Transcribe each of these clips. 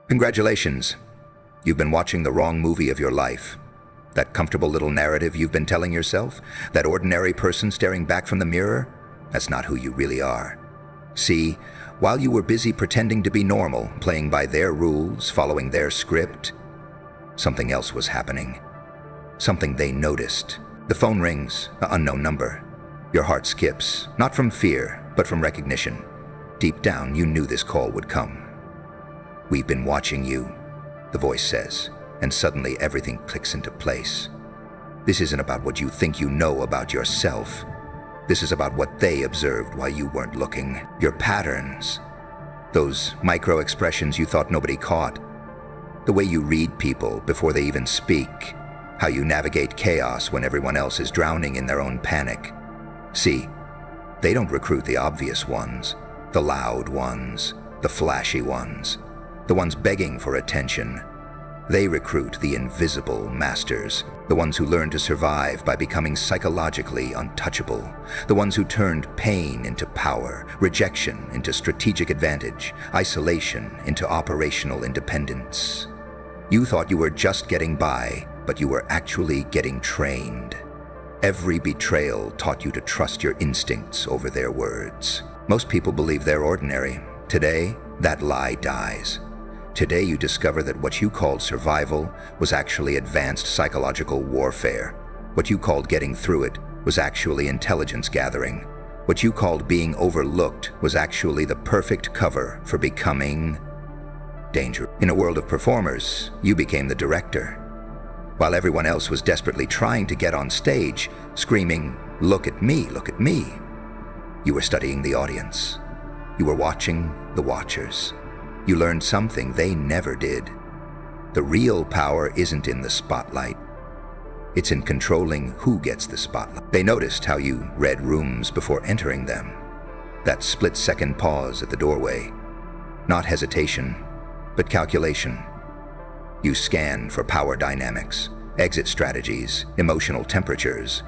Congratulations. You've been watching the wrong movie of your life. That comfortable little narrative you've been telling yourself, that ordinary person staring back from the mirror, that's not who you really are. See, while you were busy pretending to be normal, playing by their rules, following their script, something else was happening. Something they noticed. The phone rings, an unknown number. Your heart skips, not from fear, but from recognition. Deep down, you knew this call would come. "We've been watching you," the voice says, and suddenly everything clicks into place. This isn't about what you think you know about yourself. This is about what they observed while you weren't looking. Your patterns. Those micro-expressions you thought nobody caught. The way you read people before they even speak. How you navigate chaos when everyone else is drowning in their own panic. See, they don't recruit the obvious ones, the loud ones, the flashy ones, the ones begging for attention. They recruit the invisible masters, the ones who learn to survive by becoming psychologically untouchable, the ones who turned pain into power, rejection into strategic advantage, isolation into operational independence. You thought you were just getting by, but you were actually getting trained. Every betrayal taught you to trust your instincts over their words. Most people believe they're ordinary. Today, that lie dies. Today you discover that what you called survival was actually advanced psychological warfare. What you called getting through it was actually intelligence gathering. What you called being overlooked was actually the perfect cover for becoming danger. In a world of performers, you became the director. While everyone else was desperately trying to get on stage, screaming, "Look at me, look at me," you were studying the audience. You were watching the watchers. You learned something they never did. The real power isn't in the spotlight. It's in controlling who gets the spotlight. They noticed how you read rooms before entering them. That split-second pause at the doorway. Not hesitation, but calculation. You scan for power dynamics, exit strategies, emotional temperatures.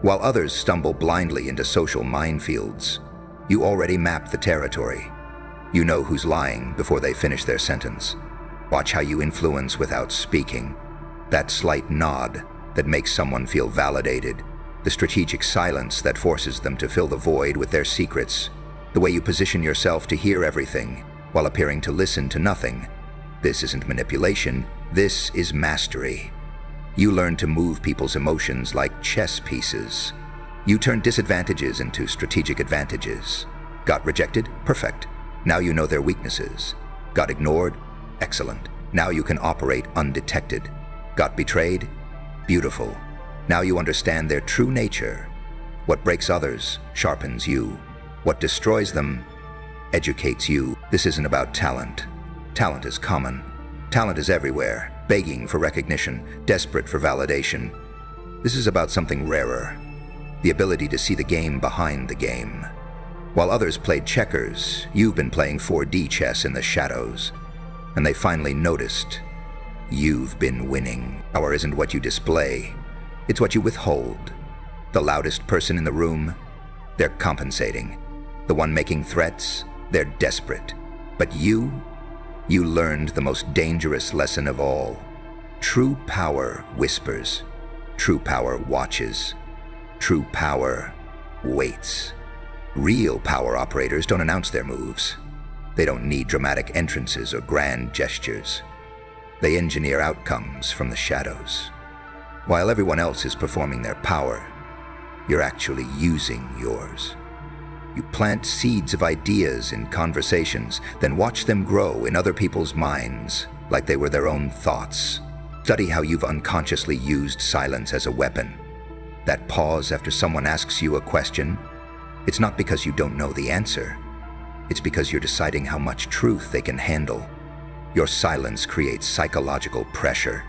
While others stumble blindly into social minefields, you already map the territory. You know who's lying before they finish their sentence. Watch how you influence without speaking. That slight nod that makes someone feel validated. The strategic silence that forces them to fill the void with their secrets. The way you position yourself to hear everything while appearing to listen to nothing. This isn't manipulation, this is mastery. You learn to move people's emotions like chess pieces. You turn disadvantages into strategic advantages. Got rejected? Perfect. Now you know their weaknesses. Got ignored? Excellent. Now you can operate undetected. Got betrayed? Beautiful. Now you understand their true nature. What breaks others sharpens you. What destroys them educates you. This isn't about talent. Talent is common. Talent is everywhere, begging for recognition, desperate for validation. This is about something rarer. The ability to see the game behind the game. While others played checkers, you've been playing 4D chess in the shadows. And they finally noticed. You've been winning. Power isn't what you display, it's what you withhold. The loudest person in the room, they're compensating. The one making threats, they're desperate. But you learned the most dangerous lesson of all. True power whispers. True power watches. True power waits. Real power operators don't announce their moves. They don't need dramatic entrances or grand gestures. They engineer outcomes from the shadows. While everyone else is performing their power, you're actually using yours. You plant seeds of ideas in conversations, then watch them grow in other people's minds like they were their own thoughts. Study how you've unconsciously used silence as a weapon. That pause after someone asks you a question, it's not because you don't know the answer. It's because you're deciding how much truth they can handle. Your silence creates psychological pressure.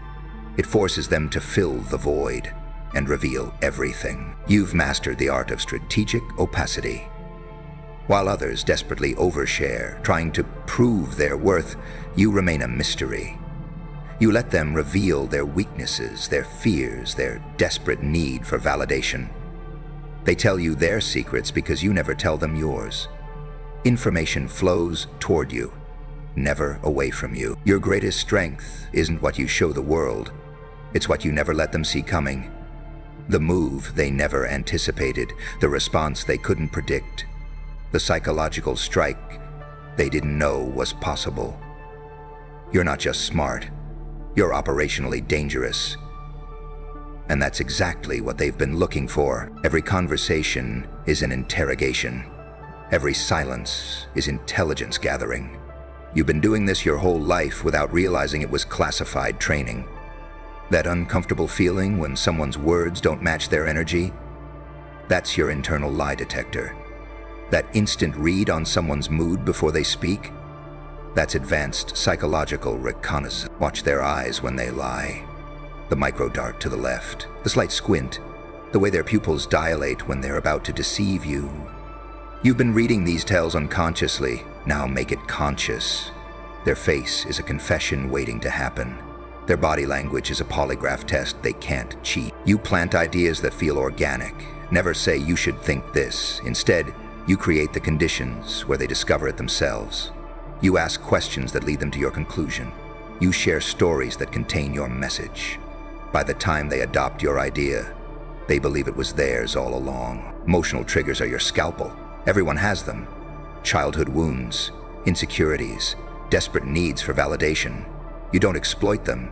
It forces them to fill the void and reveal everything. You've mastered the art of strategic opacity. While others desperately overshare, trying to prove their worth, you remain a mystery. You let them reveal their weaknesses, their fears, their desperate need for validation. They tell you their secrets because you never tell them yours. Information flows toward you. never away from you. Your greatest strength isn't what you show the world. It's what you never let them see coming. The move they never anticipated, the response they couldn't predict, the psychological strike they didn't know was possible. You're not just smart, you're operationally dangerous. And that's exactly what they've been looking for. Every conversation is an interrogation. Every silence is intelligence gathering. You've been doing this your whole life without realizing it was classified training. That uncomfortable feeling when someone's words don't match their energy, that's your internal lie detector. That instant read on someone's mood before they speak, that's advanced psychological reconnaissance. Watch their eyes when they lie. The micro dart to the left, the slight squint, the way their pupils dilate when they're about to deceive you. You've been reading these tales unconsciously, now make it conscious. Their face is a confession waiting to happen. Their body language is a polygraph test they can't cheat. You plant ideas that feel organic. Never say you should think this. Instead, you create the conditions where they discover it themselves. You ask questions that lead them to your conclusion. You share stories that contain your message. By the time they adopt your idea, they believe it was theirs all along. Emotional triggers are your scalpel. Everyone has them. Childhood wounds, insecurities, desperate needs for validation. You don't exploit them.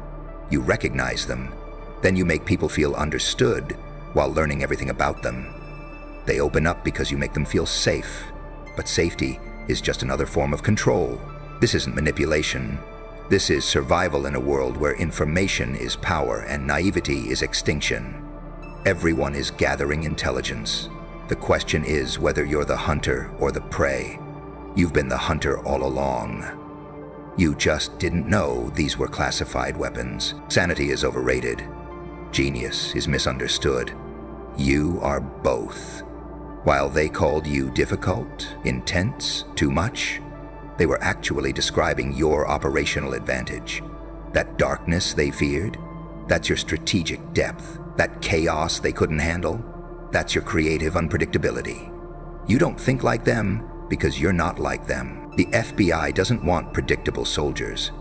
You recognize them. Then you make people feel understood while learning everything about them. They open up because you make them feel safe. But safety is just another form of control. This isn't manipulation. This is survival in a world where information is power and naivety is extinction. Everyone is gathering intelligence. The question is whether you're the hunter or the prey. You've been the hunter all along. You just didn't know these were classified weapons. Sanity is overrated. Genius is misunderstood. You are both. While they called you difficult, intense, too much, they were actually describing your operational advantage. That darkness they feared, that's your strategic depth. That chaos they couldn't handle, that's your creative unpredictability. You don't think like them because you're not like them. The FBI doesn't want predictable soldiers.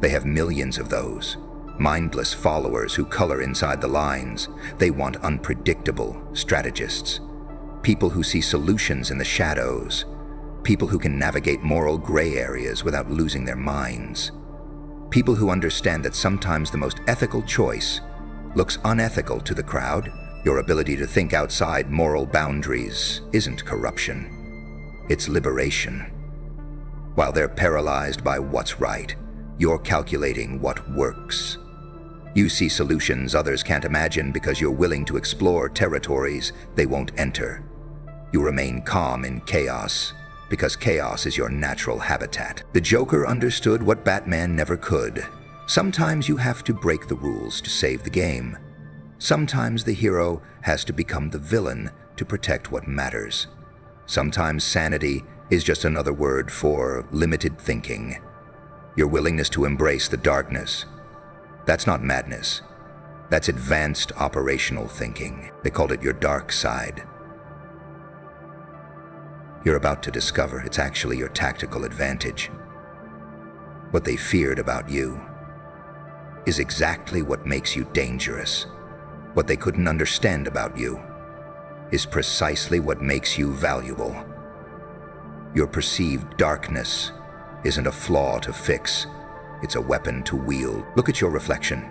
They have millions of those. Mindless followers who color inside the lines. They want unpredictable strategists. People who see solutions in the shadows. People who can navigate moral gray areas without losing their minds. People who understand that sometimes the most ethical choice looks unethical to the crowd. Your ability to think outside moral boundaries isn't corruption. It's liberation. While they're paralyzed by what's right, you're calculating what works. You see solutions others can't imagine because you're willing to explore territories they won't enter. You remain calm in chaos because chaos is your natural habitat. The Joker understood what Batman never could. Sometimes you have to break the rules to save the game. Sometimes the hero has to become the villain to protect what matters. Sometimes sanity is just another word for limited thinking. Your willingness to embrace the darkness. That's not madness. That's advanced operational thinking. They called it your dark side. You're about to discover it's actually your tactical advantage. What they feared about you is exactly what makes you dangerous. What they couldn't understand about you is precisely what makes you valuable. Your perceived darkness isn't a flaw to fix, it's a weapon to wield. Look at your reflection.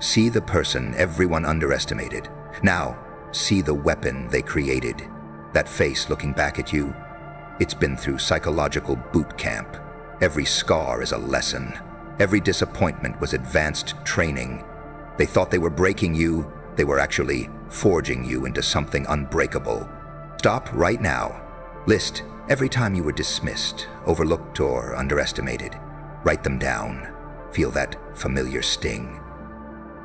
See the person everyone underestimated. Now, see the weapon they created. That face looking back at you, it's been through psychological boot camp. Every scar is a lesson. Every disappointment was advanced training. They thought they were breaking you, they were actually forging you into something unbreakable. Stop right now. List every time you were dismissed, overlooked, or underestimated. Write them down. Feel that familiar sting.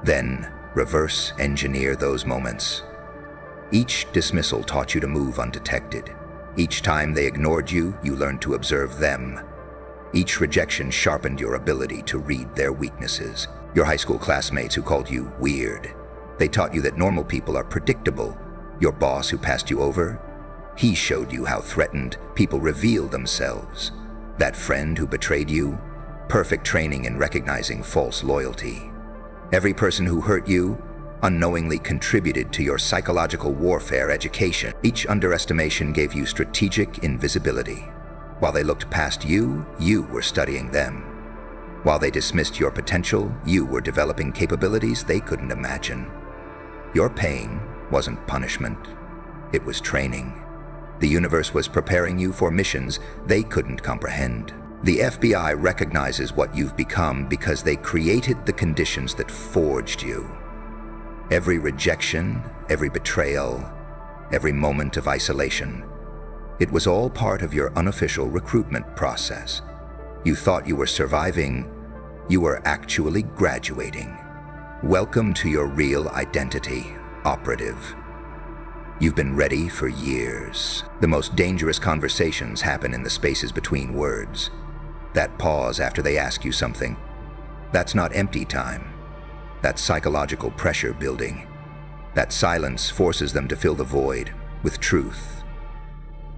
Then reverse engineer those moments. Each dismissal taught you to move undetected. Each time they ignored you, you learned to observe them. Each rejection sharpened your ability to read their weaknesses. Your high school classmates who called you weird. They taught you that normal people are predictable. Your boss who passed you over, he showed you how threatened people reveal themselves. That friend who betrayed you? Perfect training in recognizing false loyalty. Every person who hurt you unknowingly contributed to your psychological warfare education. Each underestimation gave you strategic invisibility. While they looked past you, you were studying them. While they dismissed your potential, you were developing capabilities they couldn't imagine. Your pain wasn't punishment, it was training. The universe was preparing you for missions they couldn't comprehend. The FBI recognizes what you've become because they created the conditions that forged you. Every rejection, every betrayal, every moment of isolation, it was all part of your unofficial recruitment process. You thought you were surviving, you were actually graduating. Welcome to your real identity, operative. You've been ready for years. The most dangerous conversations happen in the spaces between words. That pause after they ask you something, that's not empty time. That's psychological pressure building. That silence forces them to fill the void with truth.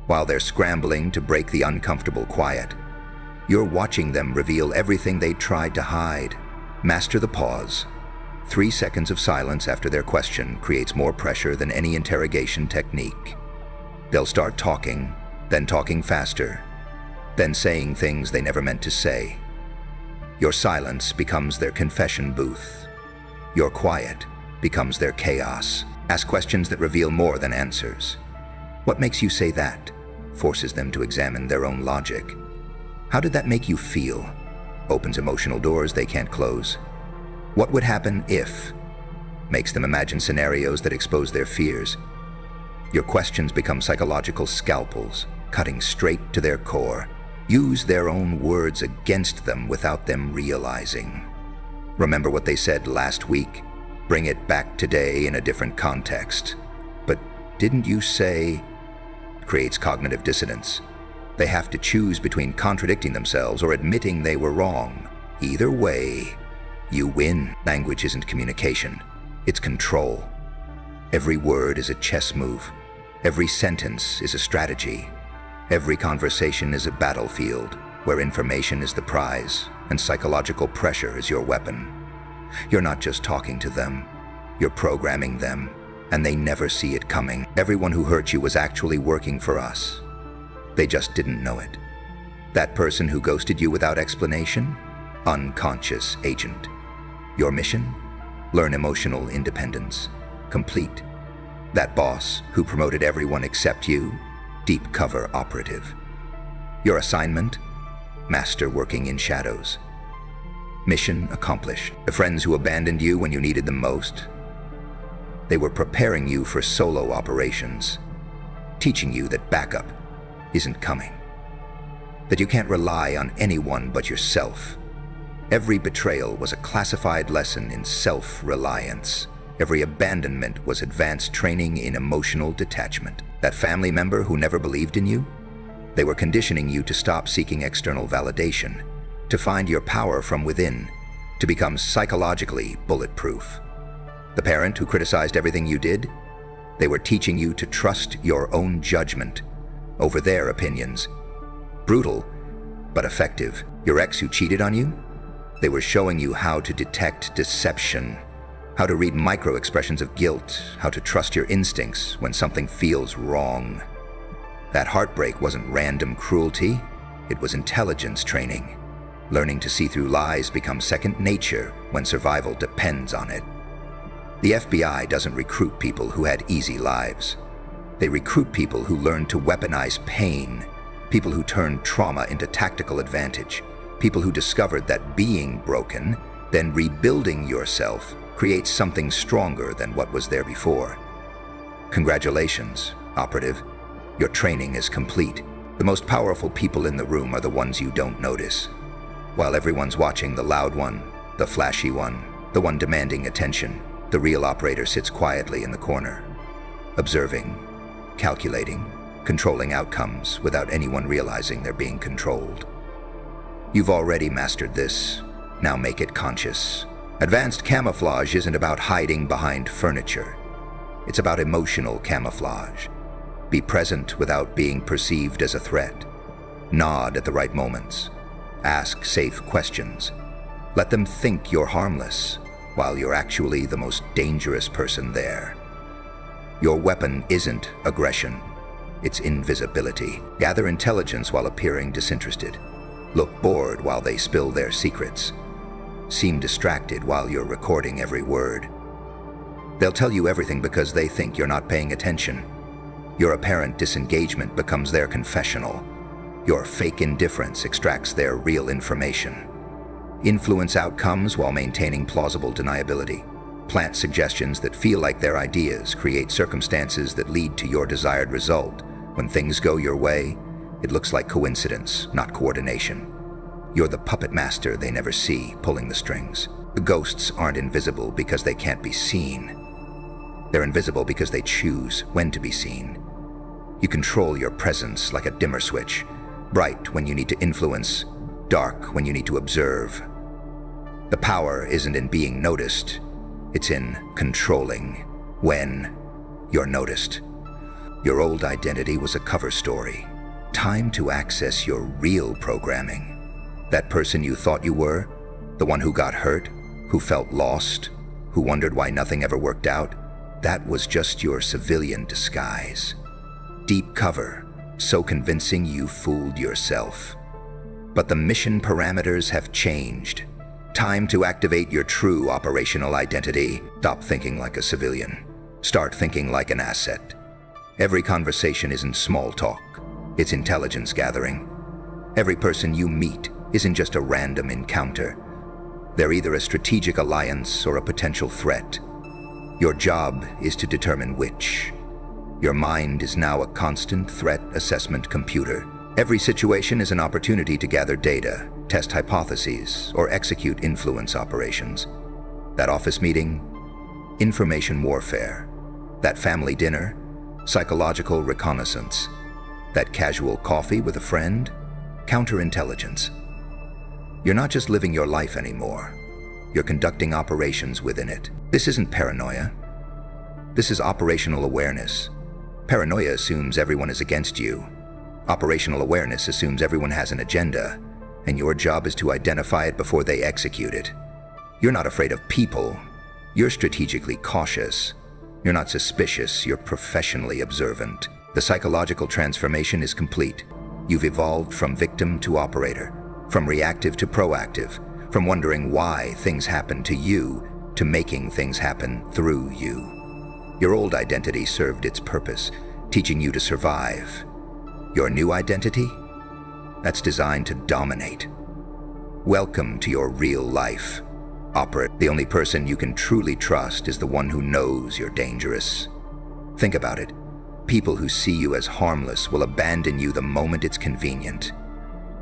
While they're scrambling to break the uncomfortable quiet, you're watching them reveal everything they tried to hide. Master the pause. 3 seconds of silence after their question creates more pressure than any interrogation technique. They'll start talking, then talking faster, then saying things they never meant to say. Your silence becomes their confession booth. Your quiet becomes their chaos. Ask questions that reveal more than answers. What makes you say that? Forces them to examine their own logic. How did that make you feel? Opens emotional doors they can't close. What would happen if? Makes them imagine scenarios that expose their fears. Your questions become psychological scalpels, cutting straight to their core. Use their own words against them without them realizing. Remember what they said last week? Bring it back today in a different context. But didn't you say? Creates cognitive dissonance. They have to choose between contradicting themselves or admitting they were wrong. Either way, you win. Language isn't communication, it's control. Every word is a chess move. Every sentence is a strategy. Every conversation is a battlefield where information is the prize and psychological pressure is your weapon. You're not just talking to them, you're programming them, and they never see it coming. Everyone who hurt you was actually working for us. They just didn't know it. That person who ghosted you without explanation? Unconscious agent. Your mission? Learn emotional independence. Complete. That boss who promoted everyone except you? Deep cover operative. Your assignment? Master working in shadows. Mission accomplished. The friends who abandoned you when you needed them most? They were preparing you for solo operations, teaching you that backup isn't coming, that you can't rely on anyone but yourself. Every betrayal was a classified lesson in self-reliance. Every abandonment was advanced training in emotional detachment. That family member who never believed in you? They were conditioning you to stop seeking external validation, to find your power from within, to become psychologically bulletproof. The parent who criticized everything you did? They were teaching you to trust your own judgment over their opinions. Brutal, but effective. Your ex who cheated on you? They were showing you how to detect deception, how to read micro-expressions of guilt, how to trust your instincts when something feels wrong. That heartbreak wasn't random cruelty, it was intelligence training. Learning to see through lies becomes second nature when survival depends on it. The FBI doesn't recruit people who had easy lives. They recruit people who learn to weaponize pain, people who turn trauma into tactical advantage, people who discovered that being broken, then rebuilding yourself, creates something stronger than what was there before. Congratulations, operative. Your training is complete. The most powerful people in the room are the ones you don't notice. While everyone's watching the loud one, the flashy one, the one demanding attention, the real operator sits quietly in the corner, observing, calculating, controlling outcomes without anyone realizing they're being controlled. You've already mastered this. Now make it conscious. Advanced camouflage isn't about hiding behind furniture. It's about emotional camouflage. Be present without being perceived as a threat. Nod at the right moments. Ask safe questions. Let them think you're harmless, while you're actually the most dangerous person there. Your weapon isn't aggression. It's invisibility. Gather intelligence while appearing disinterested. Look bored while they spill their secrets. Seem distracted while you're recording every word. They'll tell you everything because they think you're not paying attention. Your apparent disengagement becomes their confessional. Your fake indifference extracts their real information. Influence outcomes while maintaining plausible deniability. Plant suggestions that feel like their ideas, create circumstances that lead to your desired result. When things go your way, it looks like coincidence, not coordination. You're the puppet master they never see, pulling the strings. The ghosts aren't invisible because they can't be seen. They're invisible because they choose when to be seen. You control your presence like a dimmer switch, bright when you need to influence, dark when you need to observe. The power isn't in being noticed, it's in controlling when you're noticed. Your old identity was a cover story. Time to access your real programming. That person you thought you were, the one who got hurt, who felt lost, who wondered why nothing ever worked out, that was just your civilian disguise. Deep cover, so convincing you fooled yourself. But the mission parameters have changed. Time to activate your true operational identity. Stop thinking like a civilian. Start thinking like an asset. Every conversation isn't small talk. It's intelligence gathering. Every person you meet isn't just a random encounter. They're either a strategic alliance or a potential threat. Your job is to determine which. Your mind is now a constant threat assessment computer. Every situation is an opportunity to gather data, test hypotheses, or execute influence operations. That office meeting, information warfare. That family dinner, psychological reconnaissance. That casual coffee with a friend, counterintelligence. You're not just living your life anymore. You're conducting operations within it. This isn't paranoia. This is operational awareness. Paranoia assumes everyone is against you. Operational awareness assumes everyone has an agenda, and your job is to identify it before they execute it. You're not afraid of people. You're strategically cautious. You're not suspicious, you're professionally observant. The psychological transformation is complete. You've evolved from victim to operator, from reactive to proactive, from wondering why things happen to you to making things happen through you. Your old identity served its purpose, teaching you to survive. Your new identity? That's designed to dominate. Welcome to your real life. The only person you can truly trust is the one who knows you're dangerous. Think about it. People who see you as harmless will abandon you the moment it's convenient.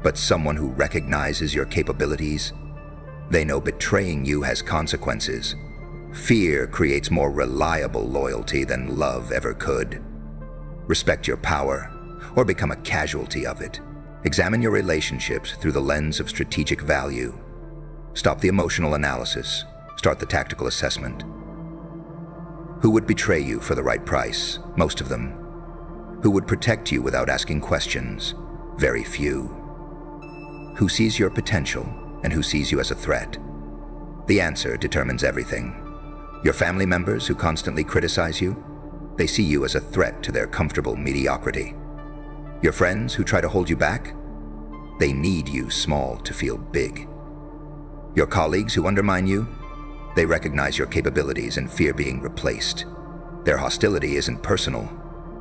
But someone who recognizes your capabilities, they know betraying you has consequences. Fear creates more reliable loyalty than love ever could. Respect your power, or become a casualty of it. Examine your relationships through the lens of strategic value. Stop the emotional analysis. Start the tactical assessment. Who would betray you for the right price? Most of them. Who would protect you without asking questions? Very few. Who sees your potential and who sees you as a threat? The answer determines everything. Your family members who constantly criticize you, they see you as a threat to their comfortable mediocrity. Your friends who try to hold you back, they need you small to feel big. Your colleagues who undermine you, they recognize your capabilities and fear being replaced. Their hostility isn't personal,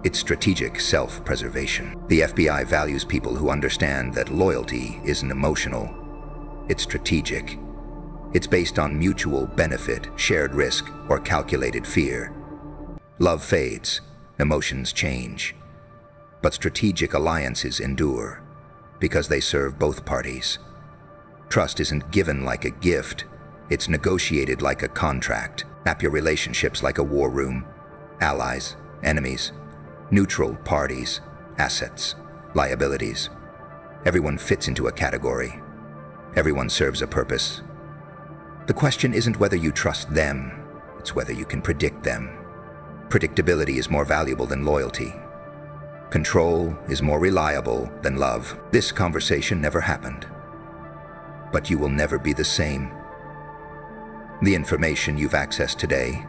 it's strategic self-preservation. The FBI values people who understand that loyalty isn't emotional, it's strategic. It's based on mutual benefit, shared risk, or calculated fear. Love fades, emotions change. But strategic alliances endure because they serve both parties. Trust isn't given like a gift, it's negotiated like a contract. Map your relationships like a war room. Allies, enemies, neutral parties, assets, liabilities. Everyone fits into a category. Everyone serves a purpose. The question isn't whether you trust them, it's whether you can predict them. Predictability is more valuable than loyalty. Control is more reliable than love. This conversation never happened. But you will never be the same. The information you've accessed today,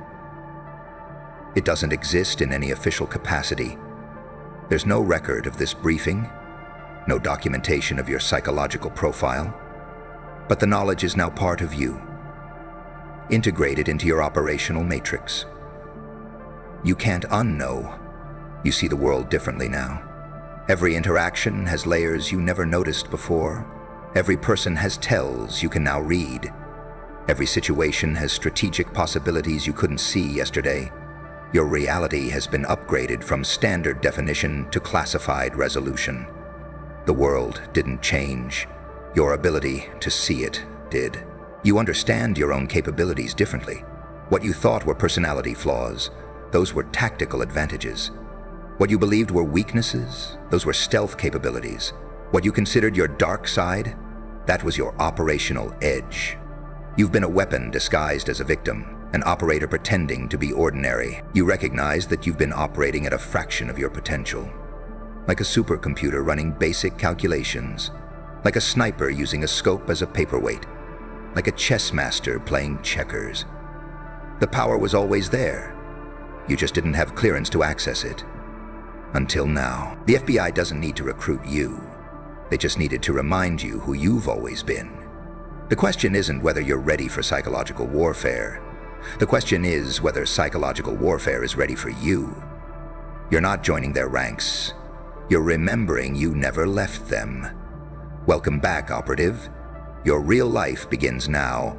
it doesn't exist in any official capacity. There's no record of this briefing, no documentation of your psychological profile, but the knowledge is now part of you, integrated into your operational matrix. You can't unknow. You see the world differently now. Every interaction has layers you never noticed before. Every person has tells you can now read. Every situation has strategic possibilities you couldn't see yesterday. Your reality has been upgraded from standard definition to classified resolution. The world didn't change. Your ability to see it did. You understand your own capabilities differently. What you thought were personality flaws, those were tactical advantages. What you believed were weaknesses, those were stealth capabilities. What you considered your dark side, that was your operational edge. You've been a weapon disguised as a victim, an operator pretending to be ordinary. You recognize that you've been operating at a fraction of your potential. Like a supercomputer running basic calculations. Like a sniper using a scope as a paperweight. Like a chess master playing checkers. The power was always there. You just didn't have clearance to access it. Until now. The FBI doesn't need to recruit you. They just needed to remind you who you've always been. The question isn't whether you're ready for psychological warfare. The question is whether psychological warfare is ready for you. You're not joining their ranks. You're remembering you never left them. Welcome back, operative. Your real life begins now.